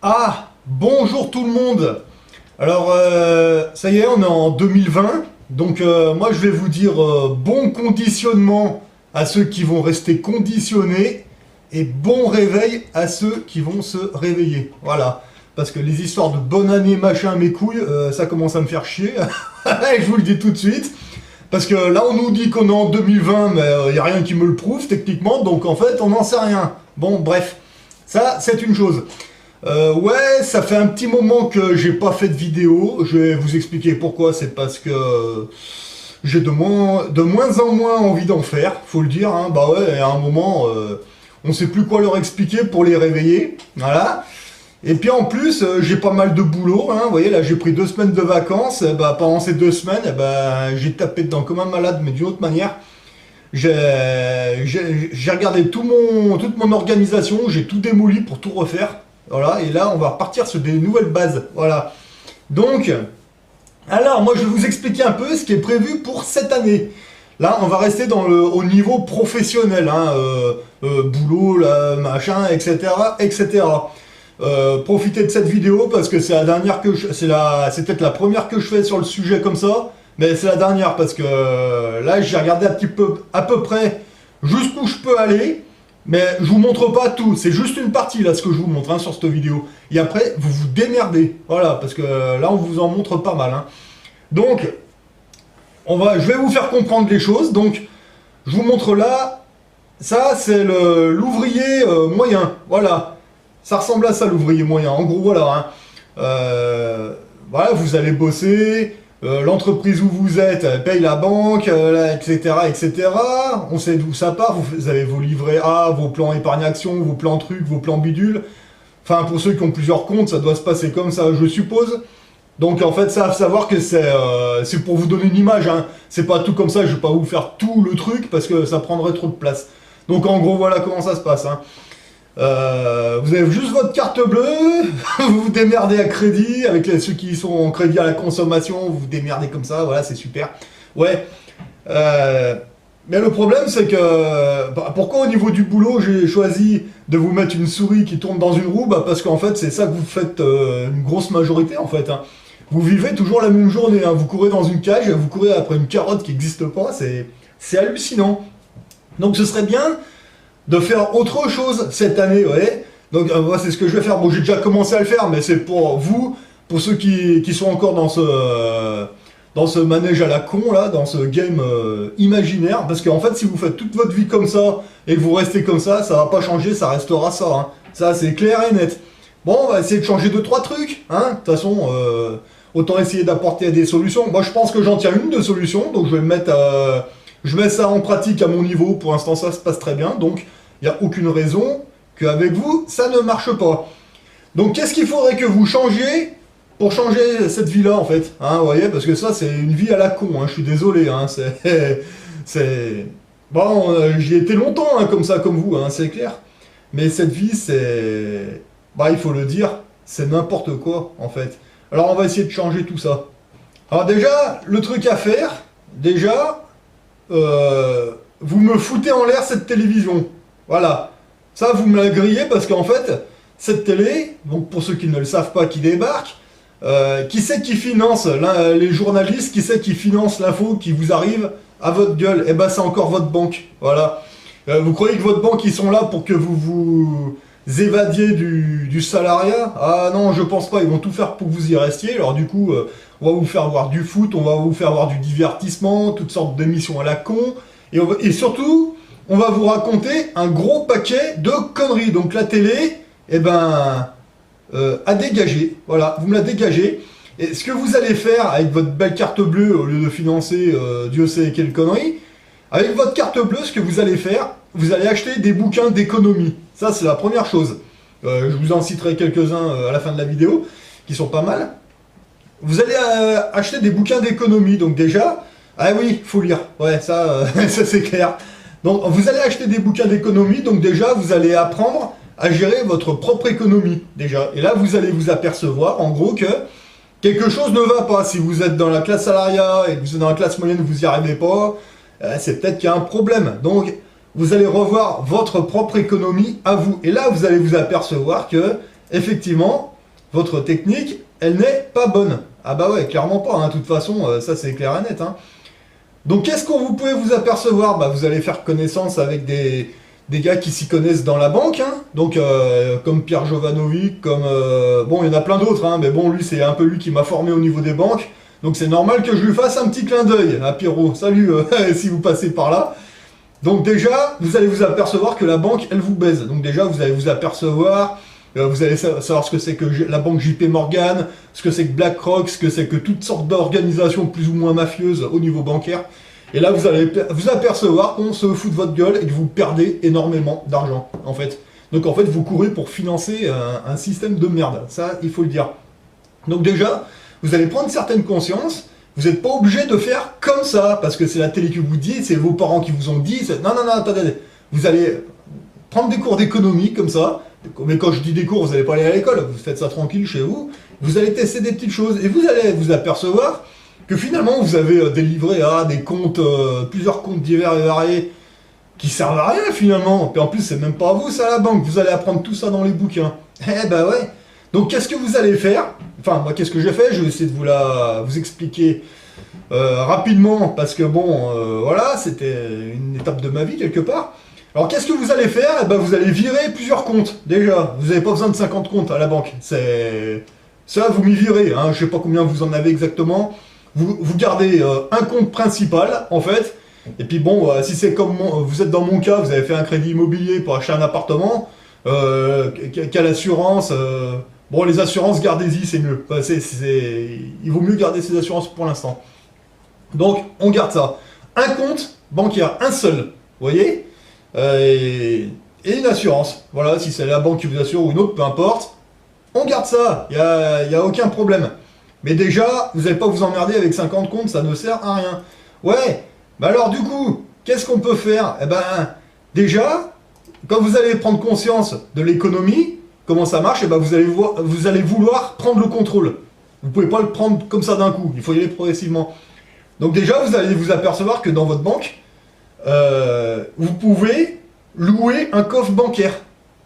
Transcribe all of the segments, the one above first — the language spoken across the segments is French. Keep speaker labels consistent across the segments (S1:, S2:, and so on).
S1: Ah, bonjour tout le monde. Alors, ça y est, on est en 2020. Donc, moi, je vais vous dire bon conditionnement à ceux qui vont rester conditionnés et bon réveil à ceux qui vont se réveiller. Voilà. Parce que les histoires de bonne année, machin, mes couilles, ça commence à me faire chier. Je vous le dis tout de suite. Parce que là, on nous dit qu'on est en 2020, mais il n'y a rien qui me le prouve, techniquement. Donc, en fait, on n'en sait rien. Bon, bref. Ça, c'est une chose. Ouais, ça fait un petit moment que j'ai pas fait de vidéo. Je vais vous expliquer pourquoi. C'est parce que j'ai de moins en moins envie d'en faire, faut le dire. Hein. Bah ouais, à un moment, on sait plus quoi leur expliquer pour les réveiller. Voilà. Et puis en plus, j'ai pas mal de boulot. Hein. Vous voyez, là, j'ai pris 2 semaines de vacances. Bah, pendant ces 2 semaines, bah, j'ai tapé dedans comme un malade, mais d'une autre manière. J'ai regardé toute mon organisation, j'ai tout démoli pour tout refaire. Voilà, et là, on va repartir sur des nouvelles bases. Voilà. Donc, alors, moi, je vais vous expliquer un peu ce qui est prévu pour cette année. Là, on va rester au niveau professionnel, hein, boulot, là, machin, etc., etc. Profitez de cette vidéo parce que c'est la dernière c'est peut-être la première que je fais sur le sujet comme ça, mais c'est la dernière parce que là, j'ai regardé un petit peu, à peu près, jusqu'où je peux aller. Mais je vous montre pas tout, c'est juste une partie là ce que je vous montre hein, sur cette vidéo. Et après, vous vous démerdez. Voilà, parce que là on vous en montre pas mal. Hein. Donc, je vais vous faire comprendre les choses. Donc, je vous montre là, ça c'est l'ouvrier moyen. Voilà, ça ressemble à ça l'ouvrier moyen. En gros, voilà. Hein. Voilà, vous allez bosser. L'entreprise où vous êtes, elle paye la banque, etc., etc. On sait d'où ça part. Vous avez vos livrets A, vos plans épargne-action, vos plans trucs, vos plans bidules. Enfin, pour ceux qui ont plusieurs comptes, ça doit se passer comme ça, je suppose. Donc, en fait, ça, à savoir que c'est pour vous donner une image. Hein. C'est pas tout comme ça, je vais pas vous faire tout le truc parce que ça prendrait trop de place. Donc, en gros, voilà comment ça se passe. Hein. Vous avez juste votre carte bleue, vous vous démerdez à crédit, avec ceux qui sont en crédit à la consommation, vous vous démerdez comme ça, voilà, c'est super. Ouais. Mais le problème, c'est que... pourquoi au niveau du boulot, j'ai choisi de vous mettre une souris qui tourne dans une roue? Parce qu'en fait, c'est ça que vous faites une grosse majorité, en fait. Hein. Vous vivez toujours la même journée, hein. Vous courez dans une cage, vous courez après une carotte qui n'existe pas, c'est hallucinant. Donc ce serait bien de faire autre chose cette année, ouais. Donc moi c'est ce que je vais faire. Bon, j'ai déjà commencé à le faire, mais c'est pour vous, pour ceux qui sont encore dans ce manège à la con là, dans ce game imaginaire, parce qu'en fait si vous faites toute votre vie comme ça et que vous restez comme ça va pas changer, ça restera ça. Hein. Ça c'est clair et net. Bon, on va essayer de changer 2-3 trucs, hein. De toute façon, autant essayer d'apporter des solutions. Moi je pense que j'en tiens une de solution, donc je vais me mettre je mets ça en pratique à mon niveau, pour l'instant ça se passe très bien, donc il n'y a aucune raison qu'avec vous, ça ne marche pas. Donc qu'est-ce qu'il faudrait que vous changiez pour changer cette vie-là, en fait, hein, vous voyez, parce que ça, c'est une vie à la con, hein, je suis désolé, hein, c'est... Bon, j'y ai été longtemps, hein, comme ça, comme vous, hein, c'est clair. Mais cette vie, c'est... Bah, il faut le dire, c'est n'importe quoi, en fait. Alors, on va essayer de changer tout ça. Alors déjà, le truc à faire, déjà... vous me foutez en l'air cette télévision. Voilà. Ça, vous me la grillez parce qu'en fait, cette télé, donc pour ceux qui ne le savent pas, qui débarquent, qui c'est qui finance les journalistes, qui c'est qui finance l'info qui vous arrive à votre gueule? Eh ben, c'est encore votre banque. Voilà. Vous croyez que votre banque, ils sont là pour que vous vous évadiez du salariat? Ah non, je pense pas. Ils vont tout faire pour que vous y restiez. Alors du coup, on va vous faire voir du foot, on va vous faire voir du divertissement, toutes sortes d'émissions à la con. Et surtout, on va vous raconter un gros paquet de conneries. Donc la télé, eh ben, à dégager. Voilà, vous me la dégagez. Et ce que vous allez faire avec votre belle carte bleue, au lieu de financer Dieu sait quelle connerie, avec votre carte bleue, ce que vous allez faire, vous allez acheter des bouquins d'économie. Ça, c'est la première chose. Je vous en citerai quelques-uns à la fin de la vidéo, qui sont pas mal. Vous allez acheter des bouquins d'économie. Donc déjà, ah oui, faut lire. Ouais, ça, ça c'est clair. Donc vous allez acheter des bouquins d'économie. Donc déjà, vous allez apprendre à gérer votre propre économie. Déjà. Et là, vous allez vous apercevoir, en gros, que quelque chose ne va pas. Si vous êtes dans la classe salariat et que vous êtes dans la classe moyenne, vous n'y arrivez pas, c'est peut-être qu'il y a un problème. Donc, vous allez revoir votre propre économie à vous. Et là, vous allez vous apercevoir que effectivement, votre technique, elle n'est pas bonne. Ah bah ouais, clairement pas, hein. De toute façon, ça c'est clair et net, hein. Donc qu'est-ce que vous pouvez vous apercevoir? Bah, vous allez faire connaissance avec des gars qui s'y connaissent dans la banque, hein. Donc comme Pierre Jovanovic, comme... bon, il y en a plein d'autres, hein, mais bon, lui, c'est un peu lui qui m'a formé au niveau des banques. Donc c'est normal que je lui fasse un petit clin d'œil à Pierrot. Salut, si vous passez par là. Donc déjà, vous allez vous apercevoir que la banque, elle vous baise. Donc déjà, vous allez vous apercevoir, vous allez savoir ce que c'est que la banque JP Morgan, ce que c'est que BlackRock, ce que c'est que toutes sortes d'organisations plus ou moins mafieuses au niveau bancaire. Et là, vous allez vous apercevoir qu'on se fout de votre gueule et que vous perdez énormément d'argent, en fait. Donc en fait, vous courez pour financer un système de merde. Ça, il faut le dire. Donc déjà, vous allez prendre certaines consciences. Vous n'êtes pas obligé de faire comme ça, parce que c'est la télé qui vous dit, c'est vos parents qui vous ont dit. Non, non, non, attendez. Vous allez prendre des cours d'économie comme ça. Mais quand je dis des cours, vous n'allez pas aller à l'école. Vous faites ça tranquille chez vous. Vous allez tester des petites choses. Et vous allez vous apercevoir que finalement, vous avez des livrets A, des comptes, plusieurs comptes divers et variés, qui servent à rien finalement. Et en plus, c'est même pas à vous, c'est à la banque. Vous allez apprendre tout ça dans les bouquins. Eh ben ouais. Donc qu'est-ce que vous allez faire? Enfin, moi, qu'est-ce que j'ai fait? Je vais essayer de vous expliquer rapidement, parce que bon, voilà, c'était une étape de ma vie quelque part. Alors qu'est-ce que vous allez faire? Eh ben, vous allez virer plusieurs comptes, déjà. Vous n'avez pas besoin de 50 comptes à la banque. Ça, vous m'y virez, hein. Je sais pas combien vous en avez exactement. Vous gardez un compte principal, en fait. Et puis bon, si c'est comme vous êtes dans mon cas, vous avez fait un crédit immobilier pour acheter un appartement, quelle assurance bon, les assurances, gardez-y, c'est mieux. Enfin, il vaut mieux garder ces assurances pour l'instant. Donc, on garde ça. Un compte bancaire, un seul, vous voyez, et une assurance. Voilà, si c'est la banque qui vous assure ou une autre, peu importe. On garde ça, il n'y a aucun problème. Mais déjà, vous n'allez pas vous emmerder avec 50 comptes, ça ne sert à rien. Ouais, bah alors du coup, qu'est-ce qu'on peut faire? Eh ben, déjà, quand vous allez prendre conscience de l'économie, comment ça marche, et ben vous allez vouloir prendre le contrôle. Vous ne pouvez pas le prendre comme ça d'un coup, il faut y aller progressivement. Donc déjà, vous allez vous apercevoir que dans votre banque, vous pouvez louer un coffre bancaire.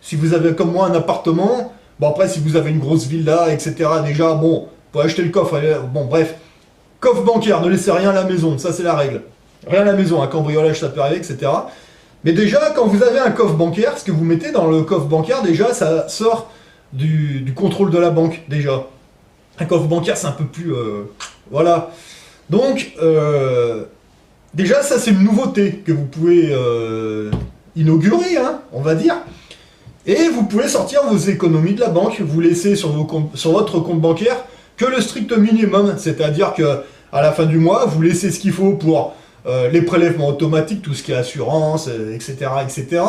S1: Si vous avez comme moi un appartement, bon après si vous avez une grosse villa, etc. déjà, bon, pour acheter le coffre, bon bref, coffre bancaire, ne laissez rien à la maison, ça c'est la règle. Rien à la maison, un cambriolage ça peut arriver, etc. Mais déjà, quand vous avez un coffre bancaire, ce que vous mettez dans le coffre bancaire, déjà, ça sort du contrôle de la banque, déjà. Un coffre bancaire, c'est un peu plus... voilà. Donc, déjà, ça, c'est une nouveauté que vous pouvez inaugurer, hein, on va dire. Et vous pouvez sortir vos économies de la banque, vous laissez sur votre compte bancaire que le strict minimum. C'est-à-dire que à la fin du mois, vous laissez ce qu'il faut pour... les prélèvements automatiques, tout ce qui est assurance, etc., etc.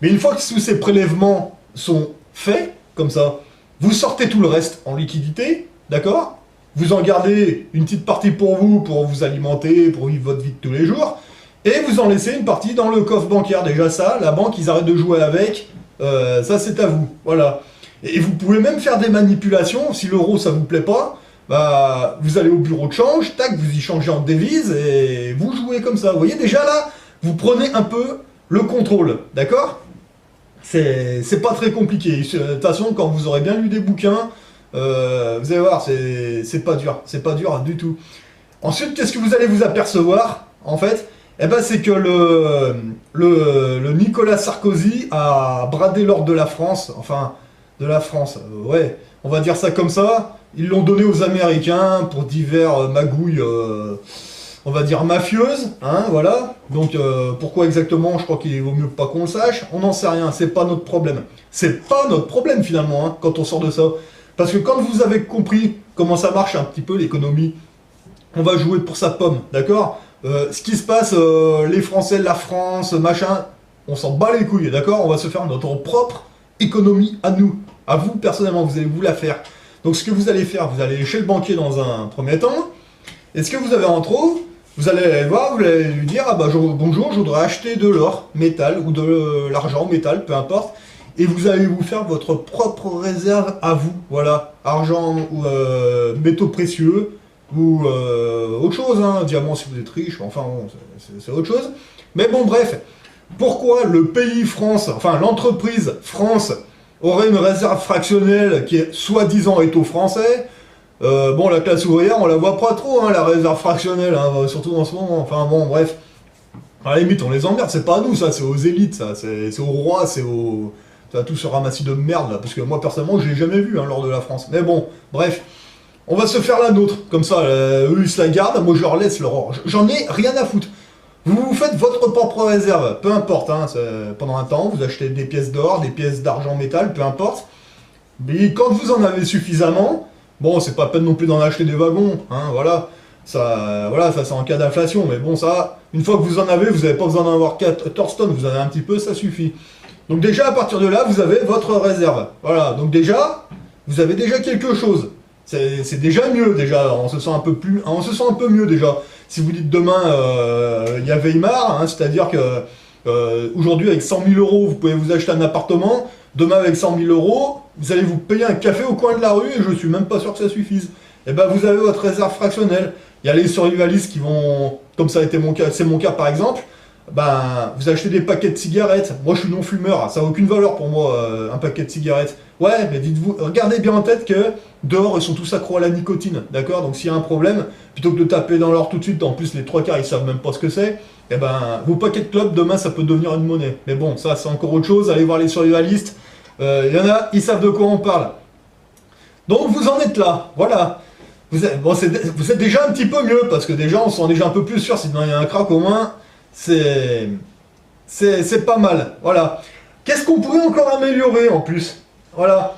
S1: Mais une fois que tous ces prélèvements sont faits, comme ça, vous sortez tout le reste en liquidité, d'accord? Vous en gardez une petite partie pour vous alimenter, pour vivre votre vie de tous les jours, et vous en laissez une partie dans le coffre bancaire. Déjà ça, la banque, ils arrêtent de jouer avec, ça c'est à vous, voilà. Et vous pouvez même faire des manipulations, si l'euro ça vous plaît pas, bah, vous allez au bureau de change, tac, vous y changez en devise et vous jouez comme ça. Vous voyez, déjà là, vous prenez un peu le contrôle, d'accord? C'est pas très compliqué. De toute façon, quand vous aurez bien lu des bouquins, vous allez voir, c'est pas dur. C'est pas dur du tout. Ensuite, qu'est-ce que vous allez vous apercevoir, en fait? Eh ben, c'est que le Nicolas Sarkozy a bradé l'or de la France, enfin, de la France, ouais, on va dire ça comme ça. Ils l'ont donné aux Américains pour divers magouilles, on va dire mafieuses, hein, voilà. Donc pourquoi exactement, je crois qu'il vaut mieux pas qu'on le sache. On n'en sait rien, c'est pas notre problème. C'est pas notre problème finalement, hein, quand on sort de ça. Parce que quand vous avez compris comment ça marche un petit peu l'économie, on va jouer pour sa pomme, d'accord? Ce qui se passe, les Français, la France, machin, on s'en bat les couilles, d'accord? On va se faire notre propre économie à nous. À vous personnellement, vous allez vous la faire. Donc ce que vous allez faire, vous allez aller chez le banquier dans un premier temps, et ce que vous avez en trop, vous allez aller le voir, vous allez lui dire, ah bah bonjour, je voudrais acheter de l'or, métal, ou de l'argent, métal, peu importe, et vous allez vous faire votre propre réserve à vous, voilà, argent ou métaux précieux, ou autre chose, hein, diamant si vous êtes riche, enfin bon, c'est autre chose. Mais bon bref, pourquoi le pays France, enfin l'entreprise France, aurait une réserve fractionnelle qui est soi-disant étau français. Bon, la classe ouvrière, on la voit pas trop, hein, la réserve fractionnelle, hein, surtout en ce moment. Enfin bon, bref. À la limite, on les emmerde, c'est pas à nous, ça, c'est aux élites, ça. C'est aux rois, c'est aux... Ça, tout ce ramassis de merde, là. Parce que moi, personnellement, je l'ai jamais vu, hein, lors de la France. Mais bon, bref. On va se faire la nôtre, comme ça, eux ils se la gardent, moi je leur laisse leur or. J'en ai rien à foutre. Vous faites votre propre réserve, peu importe, hein, pendant un temps, vous achetez des pièces d'or, des pièces d'argent métal, peu importe. Mais quand vous en avez suffisamment, bon, c'est pas peine non plus d'en acheter des wagons, hein, voilà. Ça c'est en cas d'inflation, mais bon, ça, une fois que vous en avez, vous n'avez pas besoin d'en avoir 14 tonnes, vous en avez un petit peu, ça suffit. Donc déjà, à partir de là, vous avez votre réserve. Voilà, donc déjà, vous avez déjà quelque chose. C'est déjà mieux, déjà, on se sent un peu mieux, déjà. Si vous dites demain, il y a Weimar, hein, c'est-à-dire que aujourd'hui, avec 100 000 euros, vous pouvez vous acheter un appartement. Demain, avec 100 000 euros, vous allez vous payer un café au coin de la rue, et je suis même pas sûr que ça suffise. Et ben, vous avez votre réserve fractionnelle. Il y a les survivalistes qui vont, comme ça a été mon cas, c'est mon cas par exemple, ben, vous achetez des paquets de cigarettes. Moi, je suis non-fumeur, ça n'a aucune valeur pour moi, un paquet de cigarettes. Ouais, mais dites-vous, regardez bien en tête que dehors, ils sont tous accros à la nicotine, d'accord? Donc, s'il y a un problème, plutôt que de taper dans l'or tout de suite, en plus, les 3 quarts, ils savent même pas ce que c'est, et ben, vos paquets de clopes, demain, ça peut devenir une monnaie. Mais bon, ça, c'est encore autre chose, allez voir les survivalistes. Il y en a, ils savent de quoi on parle. Donc, vous en êtes là, voilà. Vous êtes déjà un petit peu mieux, parce que déjà, on se sent déjà un peu plus sûr, si demain il y a un crack, au moins, c'est pas mal, voilà. Qu'est-ce qu'on pourrait encore améliorer, en plus? Voilà.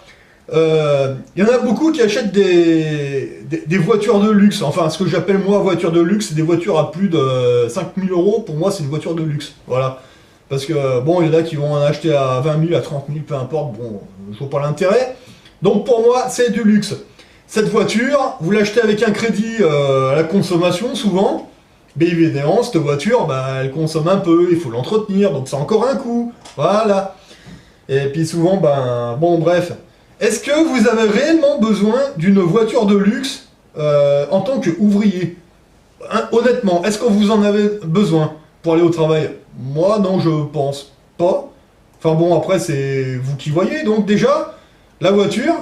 S1: Il y en a beaucoup qui achètent des voitures de luxe. Enfin, ce que j'appelle moi voiture de luxe, c'est des voitures à plus de 5 000 euros. Pour moi, c'est une voiture de luxe. Voilà. Parce que, bon, il y en a qui vont en acheter à 20 000, à 30 000, peu importe. Bon, je vois pas l'intérêt. Donc, pour moi, c'est du luxe. Cette voiture, vous l'achetez avec un crédit à la consommation, souvent. Mais évidemment, cette voiture, bah, elle consomme un peu, il faut l'entretenir, donc c'est encore un coût. Voilà. Et puis souvent, ben, bon, bref. Est-ce que vous avez réellement besoin d'une voiture de luxe en tant qu'ouvrier? Hein, honnêtement, est-ce que vous en avez besoin pour aller au travail? Moi, non, je pense pas. Enfin bon, après, c'est vous qui voyez. Donc déjà, la voiture,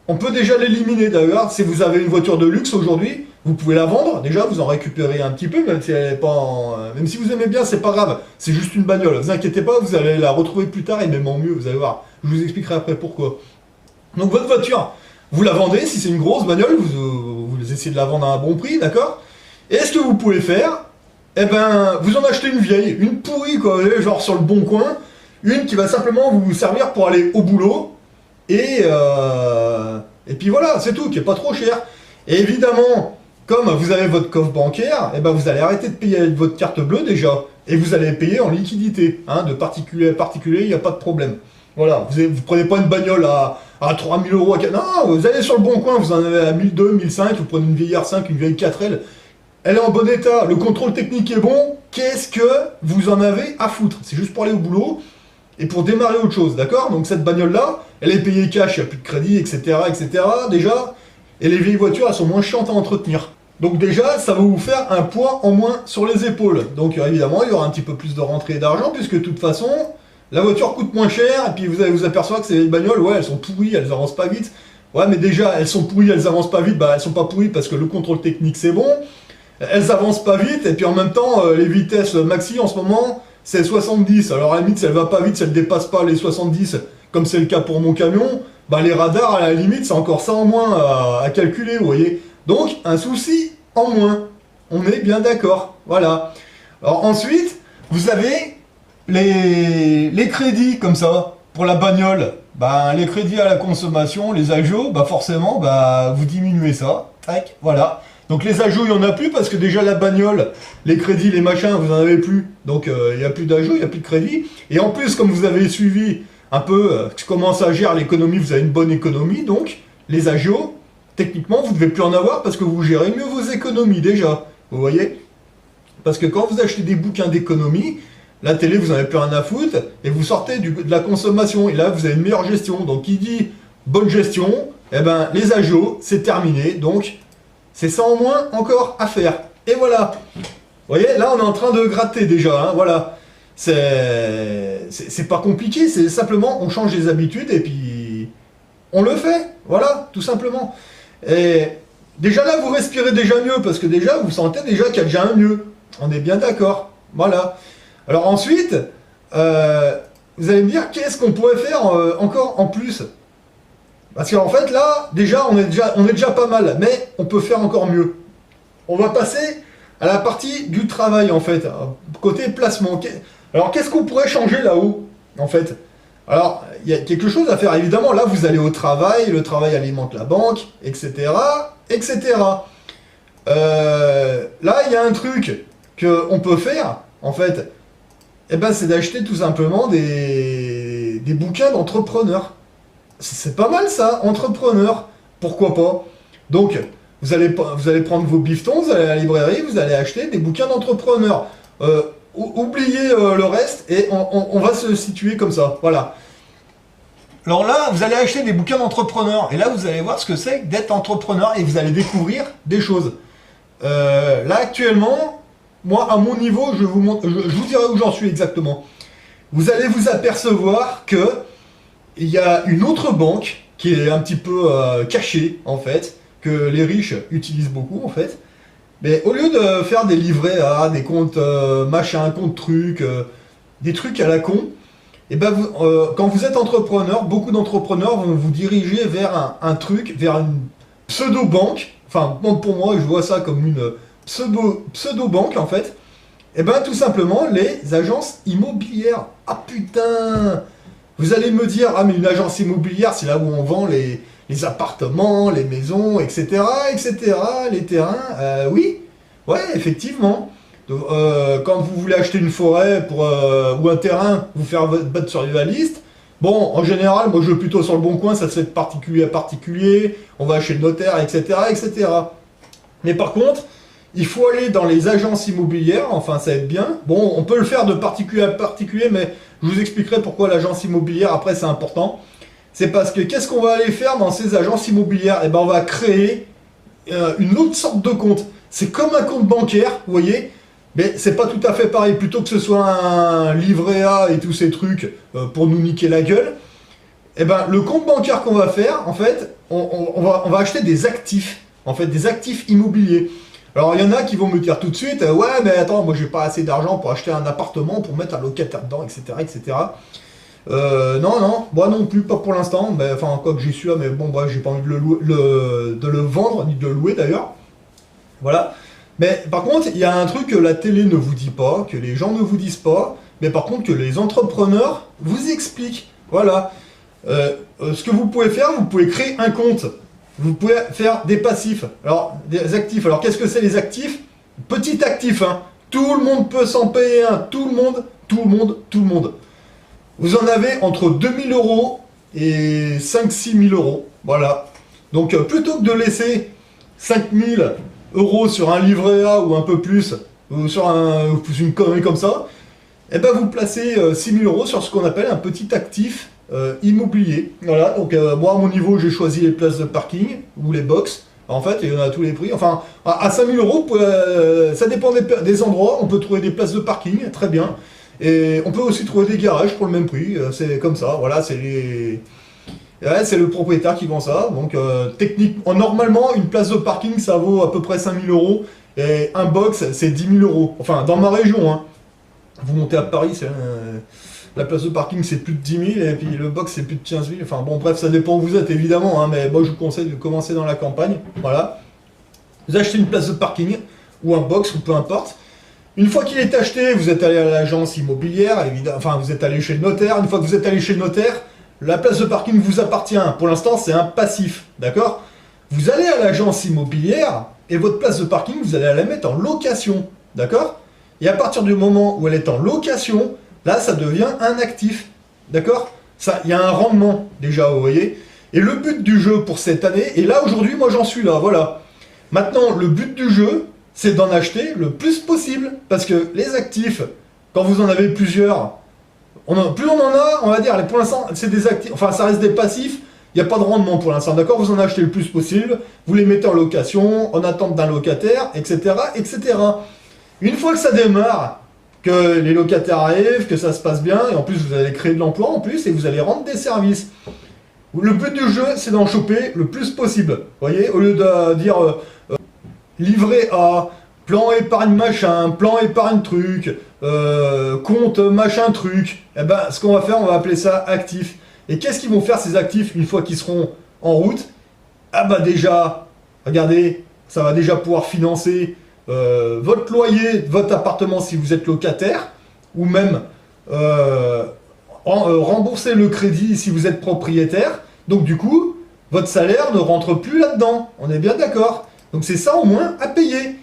S1: on peut déjà l'éliminer d'ailleurs. Si vous avez une voiture de luxe aujourd'hui, vous pouvez la vendre. Déjà, vous en récupérez un petit peu, même si elle est pas même si vous aimez bien, c'est pas grave. C'est juste une bagnole. Vous inquiétez pas, vous allez la retrouver plus tard et même en mieux, vous allez voir. Je vous expliquerai après pourquoi. Donc votre voiture, vous la vendez, si c'est une grosse bagnole, vous essayez de la vendre à un bon prix, d'accord? Et ce que vous pouvez faire, eh ben, vous en achetez une vieille, une pourrie, quoi, genre sur le bon coin, une qui va simplement vous servir pour aller au boulot, et puis voilà, c'est tout, qui est pas trop cher. Et évidemment, comme vous avez votre coffre bancaire, eh ben vous allez arrêter de payer avec votre carte bleue déjà, et vous allez payer en liquidité, hein, de particulier à particulier, il n'y a pas de problème. Voilà, vous prenez pas une bagnole à 3 000 euros, non, vous allez sur le bon coin, vous en avez à 1 200, 1 500, vous prenez une vieille R5, une vieille 4L, elle est en bon état, le contrôle technique est bon, qu'est-ce que vous en avez à foutre? C'est juste pour aller au boulot et pour démarrer autre chose, d'accord? Donc cette bagnole-là, elle est payée cash, il n'y a plus de crédit, etc., déjà, et les vieilles voitures, elles sont moins chiantes à entretenir. Donc déjà, ça va vous faire un poids en moins sur les épaules. Donc évidemment, il y aura un petit peu plus de rentrée d'argent, puisque de toute façon, la voiture coûte moins cher, et puis vous allez vous apercevoir que ces vieilles bagnoles, ouais, elles sont pourries, elles avancent pas vite. Ouais, mais déjà, elles sont pourries, elles avancent pas vite, bah elles sont pas pourries parce que le contrôle technique c'est bon. Elles avancent pas vite, et puis en même temps, les vitesses maxi en ce moment, c'est 70. Alors à la limite, si elle va pas vite, si elle dépasse pas les 70, comme c'est le cas pour mon camion, bah les radars, à la limite, c'est encore ça en moins à calculer, vous voyez. Donc, un souci en moins. On est bien d'accord. Voilà. Alors ensuite, vous avez les crédits comme ça, pour la bagnole. Bah, les crédits à la consommation, les agios, bah forcément, bah, vous diminuez ça. Tac, voilà. Donc les agios, il n'y en a plus parce que déjà la bagnole, les crédits, les machins, vous n'en avez plus. Donc il n'y a plus d'agios, il n'y a plus de crédit. Et en plus, comme vous avez suivi un peu comment ça gère l'économie, vous avez une bonne économie. Donc les agios, techniquement, vous ne devez plus en avoir parce que vous gérez mieux vos économies déjà. Vous voyez? Parce que quand vous achetez des bouquins d'économie, la télé, vous n'en avez plus rien à foutre et vous sortez de la consommation. Et là, vous avez une meilleure gestion. Donc qui dit bonne gestion, eh ben, les agios, c'est terminé. Donc c'est ça en moins encore à faire. Et voilà. Vous voyez, là, on est en train de gratter déjà. Hein, voilà. C'est pas compliqué. C'est simplement, on change les habitudes et puis on le fait, voilà, tout simplement. Et déjà là, vous respirez déjà mieux, parce que déjà, vous sentez déjà qu'il y a déjà un mieux. On est bien d'accord, voilà. Alors ensuite, vous allez me dire, qu'est-ce qu'on pourrait faire encore en plus? Parce qu'en fait, là, déjà, on est déjà pas mal, mais on peut faire encore mieux. On va passer à la partie du travail, en fait, côté placement. Alors, qu'est-ce qu'on pourrait changer là-haut, en fait? Alors, il y a quelque chose à faire, évidemment. Là, vous allez au travail, le travail alimente la banque, etc., etc. Là, il y a un truc qu'on peut faire, en fait, eh ben, c'est d'acheter tout simplement des bouquins d'entrepreneurs. C'est pas mal ça, entrepreneur. Pourquoi pas? Donc, vous allez prendre vos bifetons, vous allez à la librairie, vous allez acheter des bouquins d'entrepreneurs. Oubliez le reste et on va se situer comme ça. Voilà. Alors là, vous allez acheter des bouquins d'entrepreneurs. Et là, vous allez voir ce que c'est d'être entrepreneur et vous allez découvrir des choses. Là, actuellement, moi, à mon niveau, je vous dirai où j'en suis exactement. Vous allez vous apercevoir que il y a une autre banque qui est un petit peu cachée, en fait, que les riches utilisent beaucoup, en fait. Mais au lieu de faire des livrets A, des comptes machin, comptes trucs, des trucs à la con, et ben quand vous êtes entrepreneur, beaucoup d'entrepreneurs vont vous diriger vers un truc, vers une pseudo-banque. Enfin, pour moi, je vois ça comme une pseudo-banque, en fait. Et ben tout simplement, les agences immobilières. Ah putain! Vous allez me dire, ah mais une agence immobilière, c'est là où on vend les appartements, les maisons, etc., etc., les terrains. Oui, ouais, effectivement. Donc, quand vous voulez acheter une forêt ou un terrain, vous faire votre survivaliste, bon, en général, moi je vais plutôt sur le bon coin, ça se fait de particulier à particulier, on va chez le notaire, etc., etc. Mais par contre, il faut aller dans les agences immobilières, enfin ça aide bien. Bon, on peut le faire de particulier à particulier, mais je vous expliquerai pourquoi l'agence immobilière, après c'est important. C'est parce que qu'est-ce qu'on va aller faire dans ces agences immobilières? Eh ben on va créer une autre sorte de compte. C'est comme un compte bancaire, vous voyez, mais c'est pas tout à fait pareil. Plutôt que ce soit un livret A et tous ces trucs pour nous niquer la gueule, eh ben le compte bancaire qu'on va faire, en fait, on va acheter des actifs, en fait, des actifs immobiliers. Alors il y en a qui vont me dire tout de suite, ouais mais attends, moi j'ai pas assez d'argent pour acheter un appartement, pour mettre un locataire dedans, etc. etc. Non, moi non plus, pas pour l'instant, mais enfin quoi que j'y suis, mais bon bref, j'ai pas envie de le vendre, ni de le louer d'ailleurs. Voilà. Mais par contre, il y a un truc que la télé ne vous dit pas, que les gens ne vous disent pas, mais par contre que les entrepreneurs vous expliquent. Voilà. Ce que vous pouvez faire, vous pouvez créer un compte. Vous pouvez faire des passifs. Alors, des actifs. Alors, qu'est-ce que c'est les actifs? Petit actif, hein. Tout le monde peut s'en payer un. Tout le monde, tout le monde, tout le monde. Vous en avez entre 2000 euros et 5-6 000 euros. Voilà. Donc, plutôt que de laisser 5000 euros sur un livret A ou un peu plus, ou sur une connerie comme ça, eh ben, vous placez 6 000 euros sur ce qu'on appelle un petit actif immobilier. Voilà, donc moi à mon niveau j'ai choisi les places de parking ou les box. En fait, il y en a à tous les prix. Enfin, à 5 000 euros, ça dépend des endroits. On peut trouver des places de parking, très bien. Et on peut aussi trouver des garages pour le même prix. C'est comme ça, voilà, c'est le propriétaire qui vend ça. Donc, normalement, une place de parking, ça vaut à peu près 5 000 euros. Et un box, c'est 10 000 euros. Enfin, dans ma région, hein. Vous montez à Paris, la place de parking c'est plus de 10 000 et puis le box c'est plus de 15 000. Enfin bon bref, ça dépend où vous êtes évidemment, hein, mais moi je vous conseille de commencer dans la campagne. Voilà. Vous achetez une place de parking ou un box ou peu importe. Une fois qu'il est acheté, vous êtes allé à l'agence immobilière, évidemment, enfin vous êtes allé chez le notaire. Une fois que vous êtes allé chez le notaire, la place de parking vous appartient. Pour l'instant c'est un passif, d'accord? Vous allez à l'agence immobilière et votre place de parking vous allez la mettre en location, d'accord? Et à partir du moment où elle est en location, là, ça devient un actif. D'accord? Ça, il y a un rendement, déjà, vous voyez. Et le but du jeu pour cette année, et là, aujourd'hui, moi, j'en suis là, voilà. Maintenant, le but du jeu, c'est d'en acheter le plus possible. Parce que les actifs, quand vous en avez plusieurs, plus on en a, on va dire, pour l'instant, c'est des actifs, enfin, ça reste des passifs, il n'y a pas de rendement pour l'instant, d'accord? Vous en achetez le plus possible, vous les mettez en location, en attente d'un locataire, etc., etc. Une fois que ça démarre, que les locataires arrivent, que ça se passe bien, et en plus vous allez créer de l'emploi en plus, et vous allez rendre des services. Le but du jeu, c'est d'en choper le plus possible. Vous voyez, au lieu de dire livret A, plan épargne machin, plan épargne truc, compte machin truc, eh ben, ce qu'on va faire, on va appeler ça actif. Et qu'est-ce qu'ils vont faire ces actifs une fois qu'ils seront en route? Ah bah déjà, regardez, ça va déjà pouvoir financer votre loyer, votre appartement si vous êtes locataire, ou même rembourser le crédit si vous êtes propriétaire. Donc du coup, votre salaire ne rentre plus là-dedans. On est bien d'accord. Donc c'est ça au moins à payer.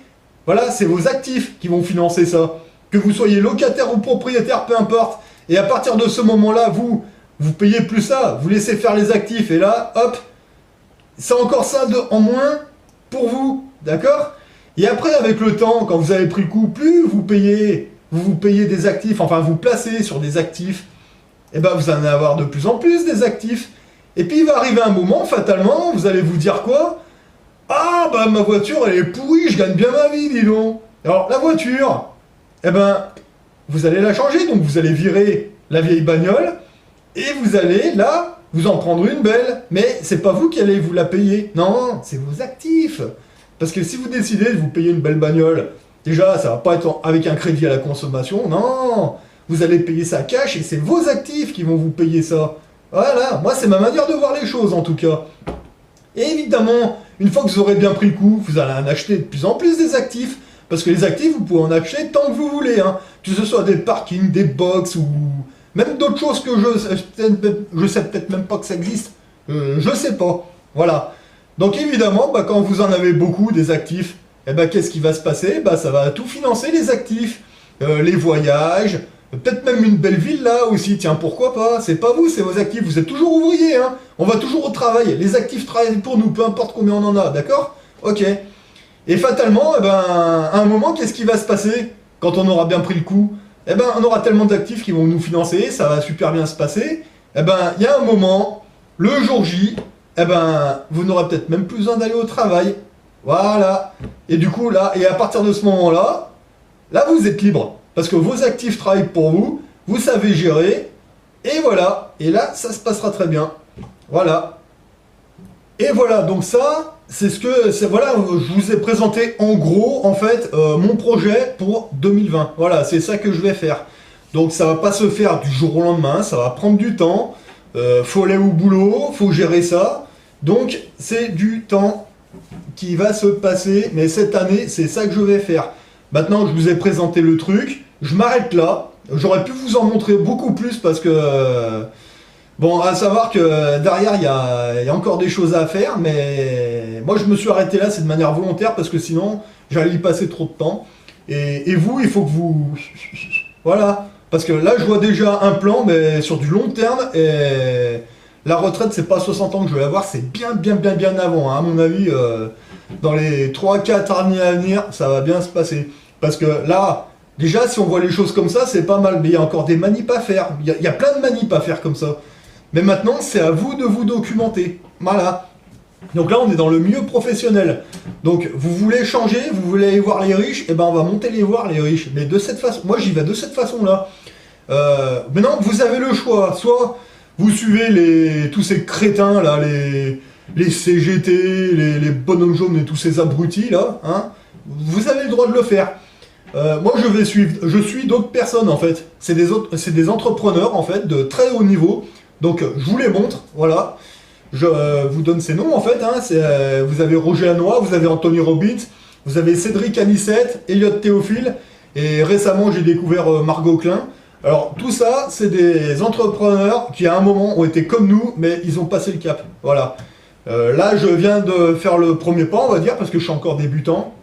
S1: Voilà, c'est vos actifs qui vont financer ça. Que vous soyez locataire ou propriétaire, peu importe. Et à partir de ce moment-là, vous payez plus ça. Vous laissez faire les actifs. Et là, hop, c'est encore ça en moins pour vous. D'accord? Et après, avec le temps, quand vous avez pris le coup, plus vous payez des actifs, enfin vous placez sur des actifs, et ben vous allez avoir de plus en plus des actifs. Et puis il va arriver un moment, fatalement, vous allez vous dire quoi? Ah bah ma voiture elle est pourrie, je gagne bien ma vie, dis donc. Alors la voiture, eh ben vous allez la changer, donc vous allez virer la vieille bagnole, et vous allez là, vous en prendre une belle. Mais c'est pas vous qui allez vous la payer, non, c'est vos actifs. Parce que si vous décidez de vous payer une belle bagnole, déjà ça va pas être avec un crédit à la consommation, non, vous allez payer ça cash et c'est vos actifs qui vont vous payer ça. Voilà, moi c'est ma manière de voir les choses en tout cas. Et évidemment, une fois que vous aurez bien pris le coup, vous allez en acheter de plus en plus des actifs. Parce que les actifs, vous pouvez en acheter tant que vous voulez. Hein. Que ce soit des parkings, des box ou même d'autres choses que je sais peut-être même pas que ça existe. Je sais pas. Voilà. Donc évidemment, bah, quand vous en avez beaucoup des actifs, eh ben, qu'est-ce qui va se passer? Bah, ça va tout financer les actifs. Les voyages, peut-être même une belle villa aussi, tiens, pourquoi pas? C'est pas vous, c'est vos actifs, vous êtes toujours ouvriers, hein. On va toujours au travail, les actifs travaillent pour nous, peu importe combien on en a, d'accord? Ok. Et fatalement, eh ben, à un moment, qu'est-ce qui va se passer quand on aura bien pris le coup? Eh ben, on aura tellement d'actifs qui vont nous financer, ça va super bien se passer. Eh ben, il y a un moment, le jour J, eh ben, vous n'aurez peut-être même plus besoin d'aller au travail. Voilà. Et du coup, là, et à partir de ce moment-là, là, vous êtes libre. Parce que vos actifs travaillent pour vous, vous savez gérer, et voilà. Et là, ça se passera très bien. Voilà. Et voilà, donc ça, voilà, je vous ai présenté en gros, en fait, mon projet pour 2020. Voilà, c'est ça que je vais faire. Donc ça va pas se faire du jour au lendemain, ça va prendre du temps. Faut aller au boulot, faut gérer ça. Donc c'est du temps qui va se passer, mais cette année, c'est ça que je vais faire. Maintenant, je vous ai présenté le truc, je m'arrête là. J'aurais pu vous en montrer beaucoup plus parce que... bon, à savoir que derrière, il y a encore des choses à faire, mais moi, je me suis arrêté là, c'est de manière volontaire, parce que sinon, j'allais y passer trop de temps. Et vous, il faut que vous... voilà. Parce que là, je vois déjà un plan, mais sur du long terme, et la retraite, c'est pas 60 ans que je vais avoir, c'est bien avant. Hein. À mon avis, dans les 3-4 années à venir, ça va bien se passer. Parce que là, déjà, si on voit les choses comme ça, c'est pas mal. Mais il y a encore des manips à faire. Il y a plein de manips à faire comme ça. Mais maintenant, c'est à vous de vous documenter. Voilà. Donc là, on est dans le milieu professionnel. Donc, vous voulez changer, vous voulez aller voir les riches, et ben on va monter les voir, les riches. Mais de cette façon, moi j'y vais de cette façon-là. Maintenant, vous avez le choix. Soit vous suivez tous ces crétins, là, les CGT, les bonhommes jaunes et tous ces abrutis, là. Hein, vous avez le droit de le faire. Moi, je suis d'autres personnes, en fait. C'est des entrepreneurs, en fait, de très haut niveau. Donc, je vous les montre, voilà. Je vous donne ces noms, en fait. Hein. Vous avez Roger Lanois, vous avez Anthony Robbins, vous avez Cédric Anissette, Elliot Théophile, et récemment, j'ai découvert Margot Klein. Alors, tout ça, c'est des entrepreneurs qui, à un moment, ont été comme nous, mais ils ont passé le cap. Voilà. Là, je viens de faire le premier pas, on va dire, parce que je suis encore débutant.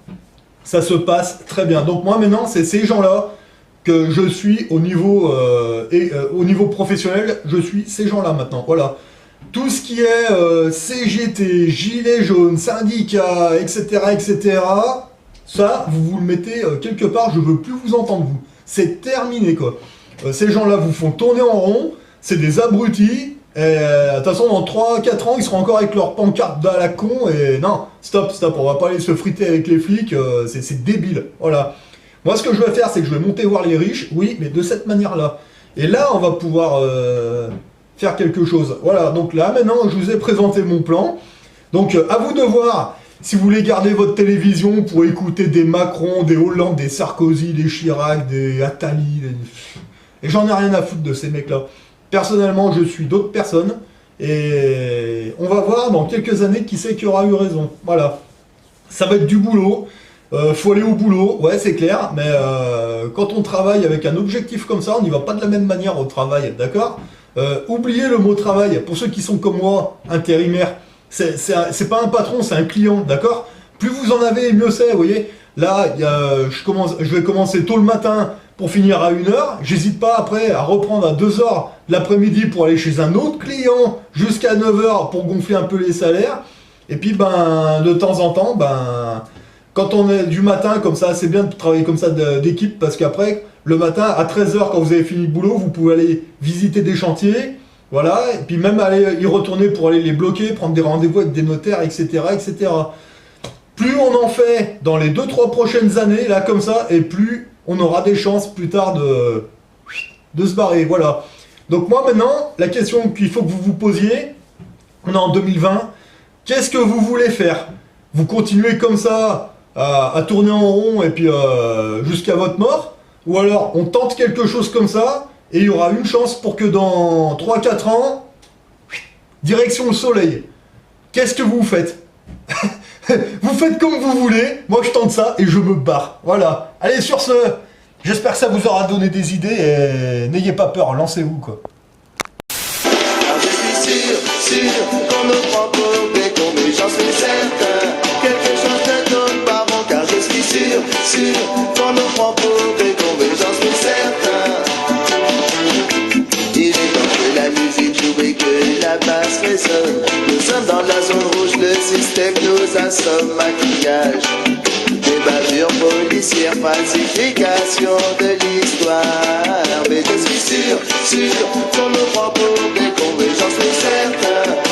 S1: Ça se passe très bien. Donc, moi, maintenant, c'est ces gens-là que je suis au niveau, au niveau professionnel. Je suis ces gens-là, maintenant. Voilà. Tout ce qui est CGT, gilets jaunes, syndicats, etc., ça, vous le mettez quelque part, je veux plus vous entendre, vous. C'est terminé, quoi. Ces gens-là vous font tourner en rond, c'est des abrutis, et de toute façon, dans 3-4 ans, ils seront encore avec leur pancarte à la con, et non, stop, on va pas aller se friter avec les flics, c'est débile, voilà. Moi, ce que je vais faire, c'est que je vais monter voir les riches, oui, mais de cette manière-là. Et là, on va pouvoir... faire quelque chose. Voilà, donc là maintenant je vous ai présenté mon plan. Donc à vous de voir si vous voulez garder votre télévision pour écouter des Macron, des Hollande, des Sarkozy, des Chirac, des Attali. Et j'en ai rien à foutre de ces mecs-là. Personnellement, je suis d'autres personnes. Et on va voir dans quelques années qui c'est qui aura eu raison. Voilà. Ça va être du boulot. Faut aller au boulot, ouais c'est clair, mais quand on travaille avec un objectif comme ça, on n'y va pas de la même manière au travail, d'accord? Oubliez le mot travail, pour ceux qui sont comme moi, intérimaires, c'est pas un patron, c'est un client, d'accord? Plus vous en avez, mieux c'est, vous voyez? Là, je vais commencer tôt le matin pour finir à 1h, j'hésite pas après à reprendre à 2h l'après-midi pour aller chez un autre client jusqu'à 9h pour gonfler un peu les salaires, et puis ben de temps en temps, ben... Quand on est du matin comme ça, c'est bien de travailler comme ça d'équipe parce qu'après, le matin, à 13h, quand vous avez fini le boulot, vous pouvez aller visiter des chantiers, voilà, et puis même aller y retourner pour aller les bloquer, prendre des rendez-vous avec des notaires, etc., etc. Plus on en fait dans les 2-3 prochaines années, là, comme ça, et plus on aura des chances plus tard de se barrer, voilà. Donc moi, maintenant, la question qu'il faut que vous vous posiez, on est en 2020, qu'est-ce que vous voulez faire? Vous continuez comme ça à tourner en rond et puis jusqu'à votre mort, ou alors on tente quelque chose comme ça et il y aura une chance pour que dans 3-4 ans, direction le soleil. Qu'est-ce que vous faites? Vous faites comme vous voulez, moi je tente ça et je me barre. Voilà. Allez, sur ce, j'espère que ça vous aura donné des idées et n'ayez pas peur, lancez-vous quoi.
S2: Je suis sûr qu'on ne prend pour des cons, mais j'en suis certain. Quelque chose ne tourne pas bon, car je suis sûr qu'on nous prend pour des cons, mais j'en suis certain. Il est temps que la musique joue et que la basse résonne. Nous sommes dans la zone rouge, le système nous assomme. Maquillage, des bavures policières, falsification de l'histoire. Mais je suis sûr qu'on nous prend pour des cons, mais j'en suis certain.